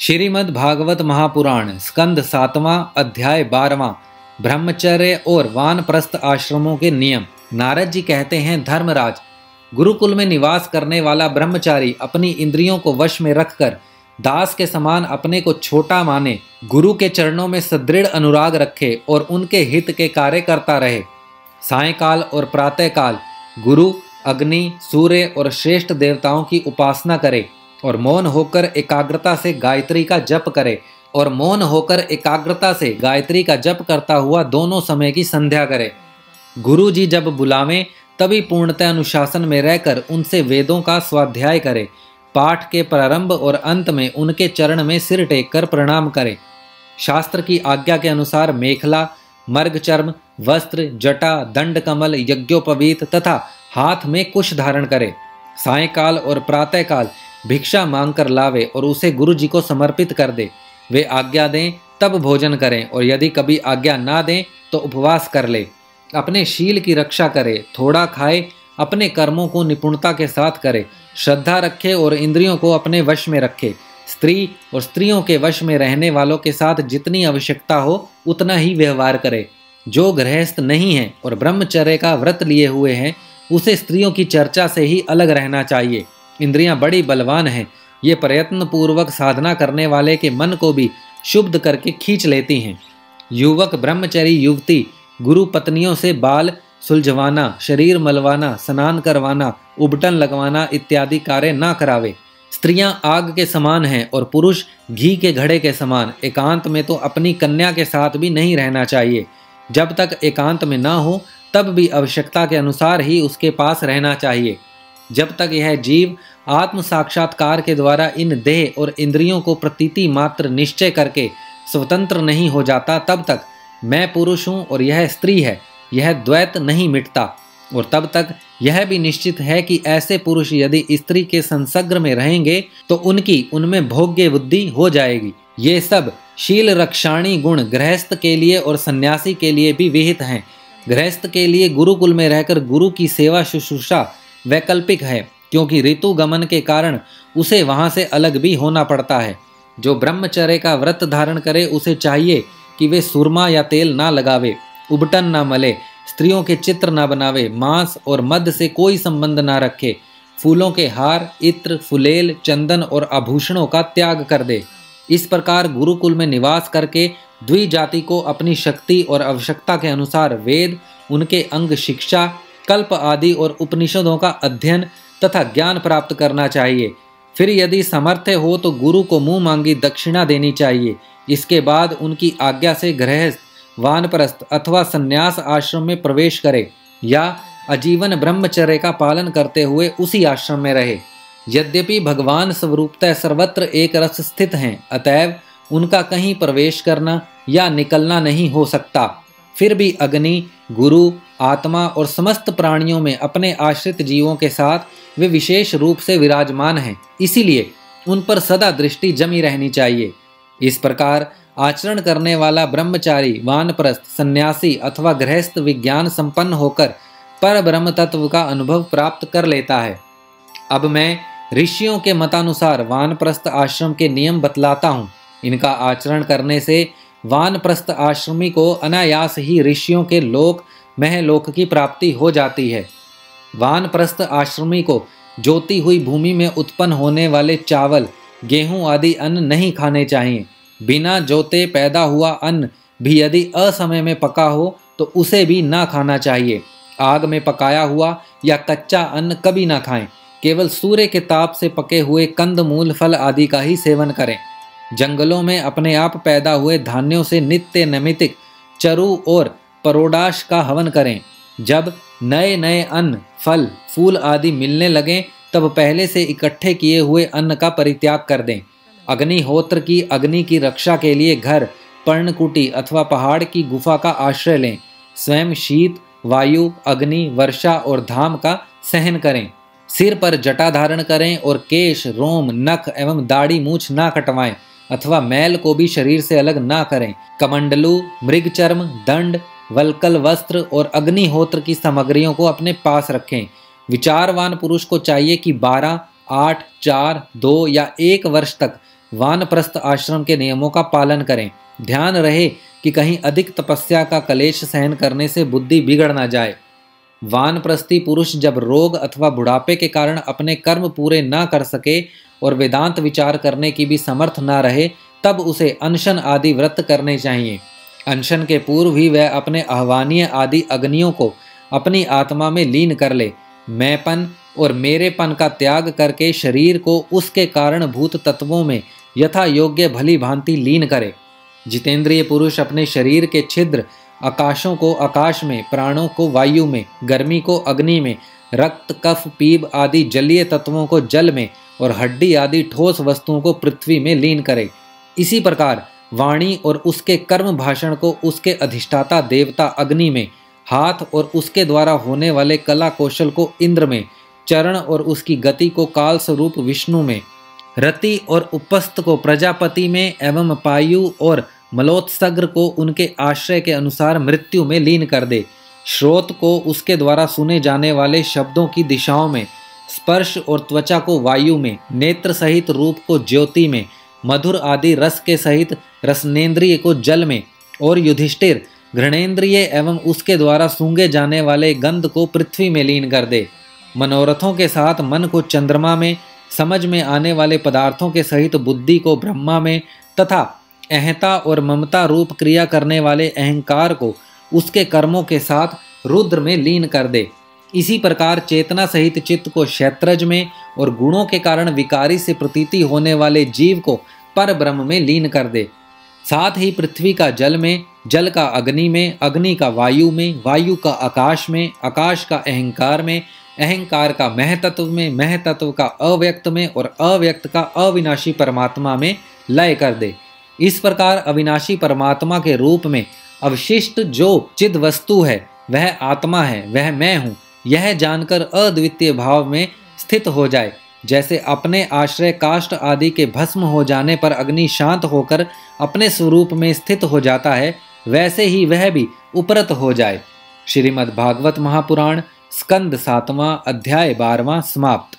श्रीमद् भागवत महापुराण स्कंद 7वां अध्याय 12वां ब्रह्मचर्य और वानप्रस्थ आश्रमों के नियम। नारद जी कहते हैं, धर्मराज, गुरुकुल में निवास करने वाला ब्रह्मचारी अपनी इंद्रियों को वश में रखकर दास के समान अपने को छोटा माने, गुरु के चरणों में सुदृढ़ अनुराग रखे और उनके हित के कार्य करता रहे। सायंकाल और प्रातःकाल गुरु, अग्नि, सूर्य और श्रेष्ठ देवताओं की उपासना करे और मौन होकर एकाग्रता से गायत्री का जप करता हुआ दोनों समय की संध्या करे। गुरु जी जब बुलावें तभी पूर्णतः अनुशासन में रहकर उनसे वेदों का स्वाध्याय करे। पाठ के प्रारंभ और अंत में उनके चरण में सिर टेक कर प्रणाम करे। शास्त्र की आज्ञा के अनुसार मेखला, मर्ग चर्म, वस्त्र, जटा, दंड कमल, यज्ञोपवीत तथा हाथ में कुश धारण करे। सायंकाल और प्रातःकाल भिक्षा मांगकर लावे और उसे गुरु जी को समर्पित कर दे। वे आज्ञा दें तब भोजन करें और यदि कभी आज्ञा ना दें तो उपवास कर ले। अपने शील की रक्षा करे, थोड़ा खाए, अपने कर्मों को निपुणता के साथ करे, श्रद्धा रखे और इंद्रियों को अपने वश में रखे। स्त्री और स्त्रियों के वश में रहने वालों के साथ जितनी आवश्यकता हो उतना ही व्यवहार करे। जो गृहस्थ नहीं है और ब्रह्मचर्य का व्रत लिए हुए हैं उसे स्त्रियों की चर्चा से ही अलग रहना चाहिए। इंद्रियां बड़ी बलवान हैं, ये प्रयत्न पूर्वक साधना करने वाले के मन को भी शुद्ध करके खींच लेती हैं। युवक ब्रह्मचारी युवती गुरु पत्नियों से बाल सुलझवाना, शरीर मलवाना, स्नान करवाना, उबटन लगवाना इत्यादि कार्य ना करावे। स्त्रियां आग के समान हैं और पुरुष घी के घड़े के समान। एकांत में तो अपनी कन्या के साथ भी नहीं रहना चाहिए। जब तक एकांत में ना हो तब भी आवश्यकता के अनुसार ही उसके पास रहना चाहिए। जब तक यह जीव आत्म साक्षात्कार के द्वारा इन देह और इंद्रियों को प्रतीति मात्र निश्चय करके स्वतंत्र नहीं हो जाता, तब तक मैं पुरुष हूँ और यह स्त्री है, यह द्वैत नहीं मिटता। और तब तक यह भी निश्चित है कि ऐसे पुरुष यदि स्त्री के संसर्ग में रहेंगे तो उनमें भोग्य बुद्धि हो जाएगी। ये सब शील रक्षाणी गुण गृहस्थ के लिए और सन्यासी के लिए भी विहित हैं। गृहस्थ के लिए गुरुकुल में रहकर गुरु की सेवा शुश्रूषा वैकल्पिक है, क्योंकि ऋतु गमन के कारण उसे वहां से अलग भी होना पड़ता है। जो ब्रह्मचर्य का व्रत धारण करे उसे चाहिए कि वे सुरमा या तेल ना लगावे, उबटन ना मले, स्त्रियों के चित्र ना बनावे, मांस और मद से कोई संबंध ना रखे, फूलों के हार, इत्र, फुलेल, चंदन और आभूषणों का त्याग कर दे। इस प्रकार गुरुकुल में निवास करके द्विजाति को अपनी शक्ति और आवश्यकता के अनुसार वेद, उनके अंग शिक्षा, कल्प आदि और उपनिषदों का अध्ययन तथा ज्ञान प्राप्त करना चाहिए। फिर यदि सामर्थ्य हो तो गुरु को मुंह मांगी दक्षिणा देनी चाहिए। इसके बाद उनकी आज्ञा से गृहस्थ, वानप्रस्थ अथवा संन्यास आश्रम में प्रवेश करे या आजीवन ब्रह्मचर्य का पालन करते हुए उसी आश्रम में रहे। यद्यपि भगवान स्वरूपतः सर्वत्र एक रस स्थित हैं, अतएव उनका कहीं प्रवेश करना या निकलना नहीं हो सकता। फिर भी अग्नि, गुरु, आत्मा और समस्त प्राणियों में अपने आश्रित जीवों के साथ वे विशेष रूप से विराजमान हैं, इसीलिए उन पर सदा दृष्टि जमी रहनी चाहिए। इस प्रकार आचरण करने वाला ब्रह्मचारी, वानप्रस्थ, सन्यासी अथवा गृहस्थ विज्ञान संपन्न होकर पर ब्रह्म तत्व का अनुभव प्राप्त कर लेता है। अब मैं ऋषियों के मतानुसार वानप्रस्थ आश्रम के नियम बतलाता हूँ। इनका आचरण करने से वानप्रस्थ आश्रमी को अनायास ही ऋषियों के लोक महलोक की प्राप्ति हो जाती है। वानप्रस्थ आश्रमी को जोती हुई भूमि में उत्पन्न होने वाले चावल, गेहूं आदि अन्न नहीं खाने चाहिए। बिना जोते पैदा हुआ अन्न भी यदि असमय में पका हो तो उसे भी ना खाना चाहिए। आग में पकाया हुआ या कच्चा अन्न कभी ना खाएं। केवल सूर्य के ताप से पके हुए कंद मूल फल आदि का ही सेवन करें। जंगलों में अपने आप पैदा हुए धान्यों से नित्य नैमित्तिक चरु और परोडाश का हवन करें। जब नए नए अन्न, फल, फूल आदि मिलने लगें तब पहले से इकट्ठे किए हुए अन्न का परित्याग कर दें। अग्निहोत्र की अग्नि की रक्षा के लिए घर, पर्णकुटी अथवा पहाड़ की गुफा का आश्रय लें। स्वयं शीत, वायु, अग्नि, वर्षा और धाम का सहन करें। सिर पर जटा धारण करें और केश, रोम, नख एवं दाढ़ी मूछ ना कटवाएं अथवा मैल को भी शरीर से अलग ना करें। कमंडलू, मृगचर्म, दंड, वल्कल वस्त्र और अग्निहोत्र की सामग्रियों को अपने पास रखें। विचारवान पुरुष को चाहिए कि 12, 8, 4, 2 या 1 वर्ष तक वानप्रस्थ आश्रम के नियमों का पालन करें। ध्यान रहे कि कहीं अधिक तपस्या का कलेश सहन करने से बुद्धि बिगड़ ना जाए। वानप्रस्थी पुरुष जब रोग अथवा बुढ़ापे के कारण अपने कर्म पूरे ना कर सके और वेदांत विचार करने की भी समर्थ ना रहे, तब उसे अनशन आदि व्रत करने चाहिए। अनशन के पूर्व ही वह अपने आह्वानीय आदि अग्नियों को अपनी आत्मा में लीन कर ले। मैंपन और मेरेपन का त्याग करके शरीर को उसके कारणभूत तत्वों में यथा योग्य भली भांति लीन करे। जितेंद्रिय पुरुष अपने शरीर के छिद्र आकाशों को आकाश में, प्राणों को वायु में, गर्मी को अग्नि में, रक्त कफ पीप आदि जलीय तत्वों को जल में और हड्डी आदि ठोस वस्तुओं को पृथ्वी में लीन करे। इसी प्रकार वाणी और उसके कर्म भाषण को उसके अधिष्ठाता देवता अग्नि में, हाथ और उसके द्वारा होने वाले कला कौशल को इंद्र में, चरण और उसकी गति को काल स्वरूप विष्णु में, रति और उपस्थ को प्रजापति में एवं पायु और मलोत्सग्र को उनके आश्रय के अनुसार मृत्यु में लीन कर दे। श्रोत को उसके द्वारा सुने जाने वाले शब्दों की दिशाओं में, स्पर्श और त्वचा को वायु में, नेत्र सहित रूप को ज्योति में, मधुर आदि रस के सहित रसनेन्द्रिय को जल में और युधिष्ठिर घृणेन्द्रिय एवं उसके द्वारा सूंघे जाने वाले गंध को पृथ्वी में लीन कर दे। मनोरथों के साथ मन को चंद्रमा में, समझ में आने वाले पदार्थों के सहित बुद्धि को ब्रह्मा में तथा अहंता और ममता रूप क्रिया करने वाले अहंकार को उसके कर्मों के साथ रुद्र में लीन कर दे। इसी प्रकार चेतना सहित चित्त को क्षैत्रज में और गुणों के कारण विकारी से प्रतीति होने वाले जीव को पर ब्रह्म में लीन कर दे। साथ ही पृथ्वी का जल में, जल का अग्नि में, अग्नि का वायु में, वायु का आकाश में, आकाश का अहंकार में, अहंकार का महतत्व में, महतत्व का अव्यक्त में और अव्यक्त का अविनाशी परमात्मा में लय कर दे। इस प्रकार अविनाशी परमात्मा के रूप में अवशिष्ट जो चिद वस्तु है वह आत्मा है, वह मैं हूँ, यह जानकर अद्वितीय भाव में स्थित हो जाए। जैसे अपने आश्रय काष्ठ आदि के भस्म हो जाने पर अग्नि शांत होकर अपने स्वरूप में स्थित हो जाता है, वैसे ही वह भी उपरत हो जाए। श्रीमद् भागवत महापुराण स्कंद 7वां अध्याय 12वां समाप्त।